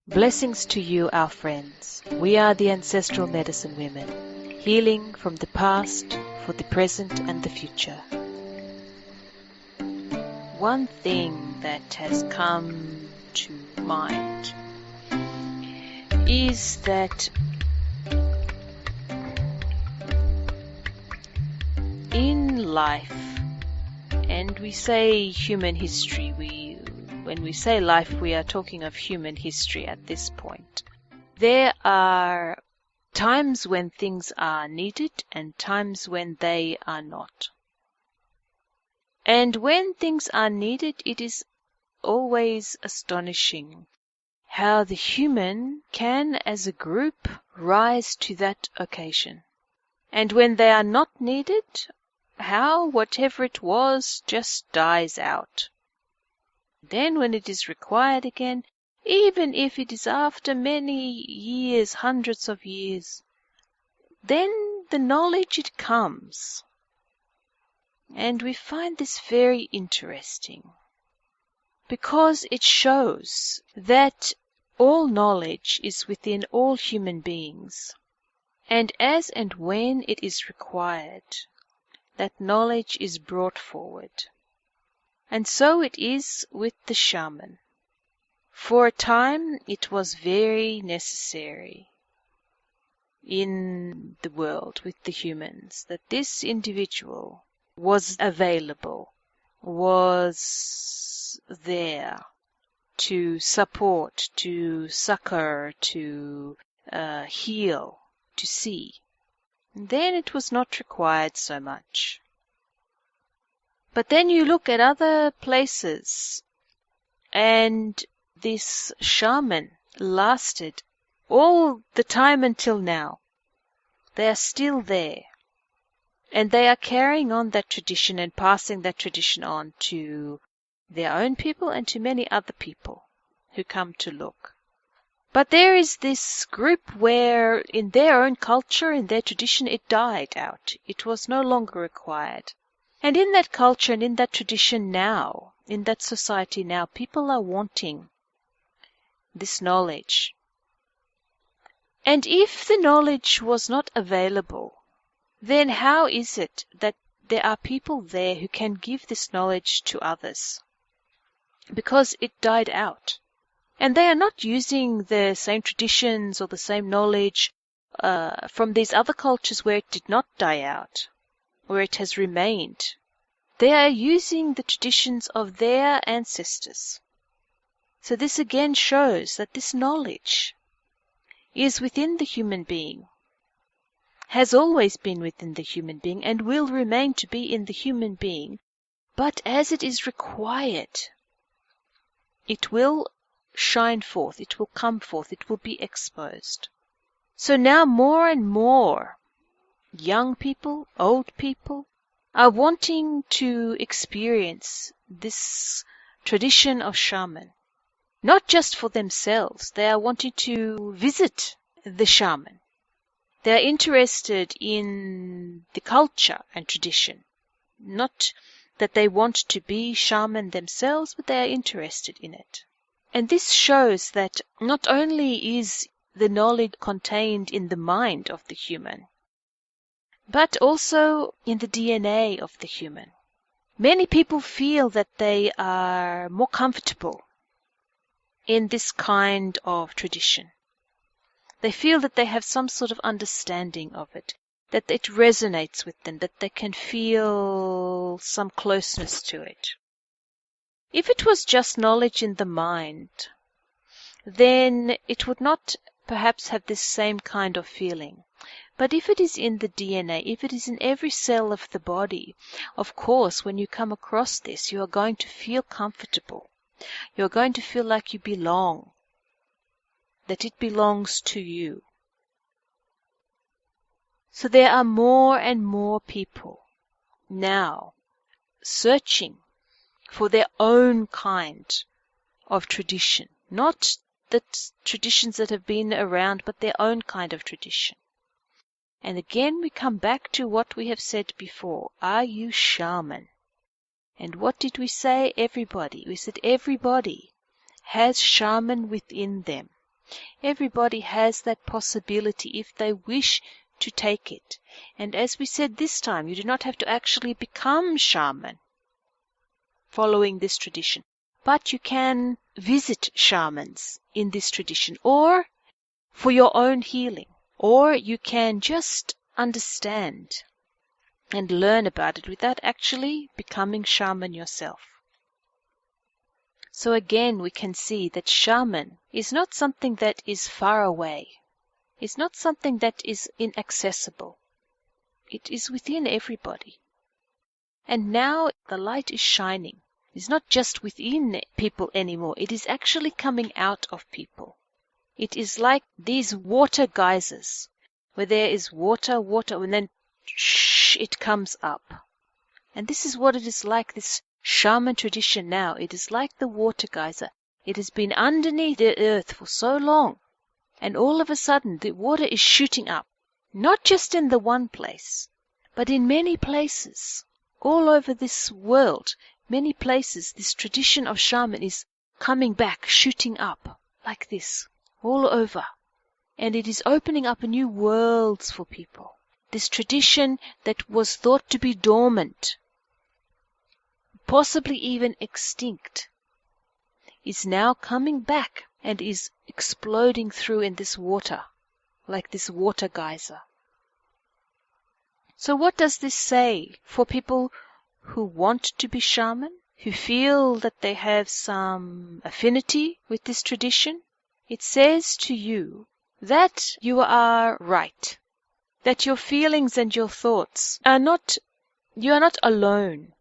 Blessings to you, our friends. We are the Ancestral Medicine Women, healing from the past for the present and the future. One thing that has come to mind is that in life, and we say human history, when we say life, we are talking of human history at this point. There are times when things are needed and times when they are not. And when things are needed, it is always astonishing how the human can, as a group, rise to that occasion. And when they are not needed, how whatever it was just dies out. Then when it is required again, even if it is after many years, hundreds of years, then the knowledge it comes. And we find this very interesting because it shows that all knowledge is within all human beings. And as and when it is required, that knowledge is brought forward. And so it is with the shaman. For a time it was very necessary in the world with the humans that this individual was available, was there to support, to succor, to heal, to see. And then it was not required so much. But then you look at other places, and this shaman lasted all the time until now. They are still there. And they are carrying on that tradition and passing that tradition on to their own people and to many other people who come to look. But there is this group where in their own culture, in their tradition, it died out. It was no longer required. And in that culture and in that tradition now, in that society now, people are wanting this knowledge. And if the knowledge was not available, then how is it that there are people there who can give this knowledge to others? Because it died out. And they are not using the same traditions or the same knowledge from these other cultures where it did not die out, where it has remained. They are using the traditions of their ancestors. So this again shows that this knowledge is within the human being, has always been within the human being, and will remain to be in the human being. But as it is required, it will shine forth, it will come forth, it will be exposed. So now more and more young people, old people, are wanting to experience this tradition of shaman. Not just for themselves, they are wanting to visit the shaman. They are interested in the culture and tradition. Not that they want to be shaman themselves, but they are interested in it. And this shows that not only is the knowledge contained in the mind of the human, but also in the DNA of the human. Many people feel that they are more comfortable in this kind of tradition. They feel that they have some sort of understanding of it, that it resonates with them, that they can feel some closeness to it. If it was just knowledge in the mind, then it would not perhaps have this same kind of feeling. But if it is in the DNA, if it is in every cell of the body, of course, when you come across this, you are going to feel comfortable. You are going to feel like you belong, that it belongs to you. So there are more and more people now searching for their own kind of tradition, not the traditions that have been around, but their own kind of tradition. And again we come back to what we have said before. Are you shaman? And what did we say? Everybody. We said everybody has shaman within them. Everybody has that possibility if they wish to take it. And as we said this time, you do not have to actually become shaman following this tradition, but you can visit shamans in this tradition, or for your own healing, or you can just understand and learn about it without actually becoming shaman yourself. So again, we can see that shaman is not something that is far away. It's not something that is inaccessible. It is within everybody. And now the light is shining. It's not just within people anymore. It is actually coming out of people. It is like these water geysers, where there is water, and then it comes up. And this is what it is like, this shaman tradition now. It is like the water geyser. It has been underneath the earth for so long, and all of a sudden the water is shooting up, not just in the one place, but in many places, all over this world, many places. This tradition of shaman is coming back, shooting up, like this, all over. And it is opening up new worlds for people. This tradition that was thought to be dormant, possibly even extinct, is now coming back and is exploding through in this water, like this water geyser. So what does this say for people who want to be shaman, who feel that they have some affinity with this tradition? It says to you that you are right, that your feelings and your thoughts are not, you are not alone.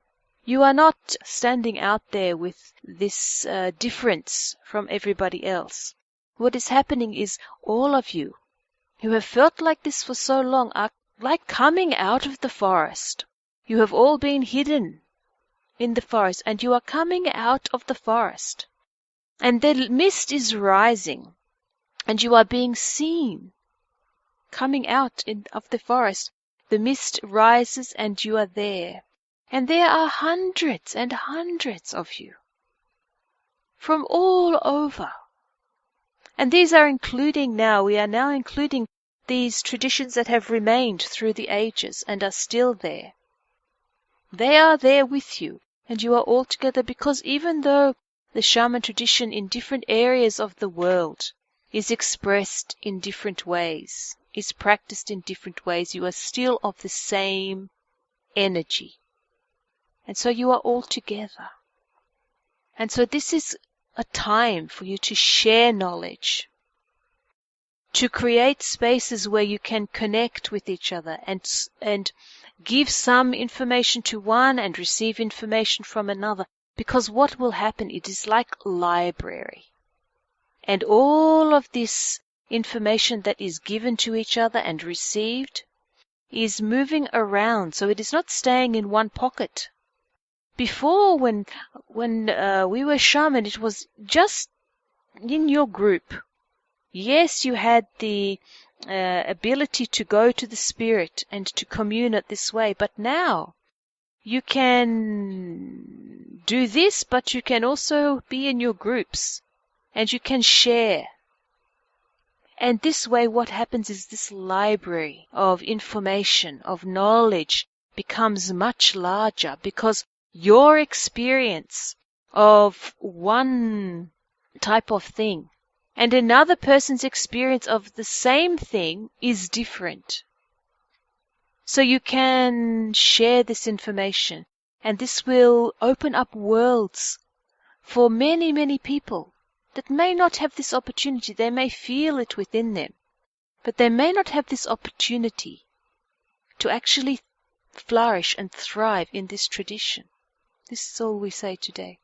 You are not standing out there with this difference from everybody else. What is happening is all of you who have felt like this for so long are like coming out of the forest. You have all been hidden in the forest, and you are coming out of the forest. And the mist is rising, and you are being seen coming out of the forest. The mist rises, and you are there. And there are hundreds and hundreds of you from all over. And these are including now, we are now including these traditions that have remained through the ages and are still there. They are there with you, and you are all together, because even though the shaman tradition in different areas of the world is expressed in different ways, is practiced in different ways, you are still of the same energy. And so you are all together. And so this is a time for you to share knowledge, to create spaces where you can connect with each other and give some information to one and receive information from another. Because what will happen, it is like a library. And all of this information that is given to each other and received is moving around, so it is not staying in one pocket. Before, when we were shaman, it was just in your group. Yes, you had the ability to go to the spirit and to commune it this way, but now you can do this, but you can also be in your groups and you can share. And this way what happens is this library of information, of knowledge, becomes much larger, because your experience of one type of thing and another person's experience of the same thing is different. So you can share this information, and this will open up worlds for many, many people that may not have this opportunity. They may feel it within them, but they may not have this opportunity to actually flourish and thrive in this tradition. This is all we say today.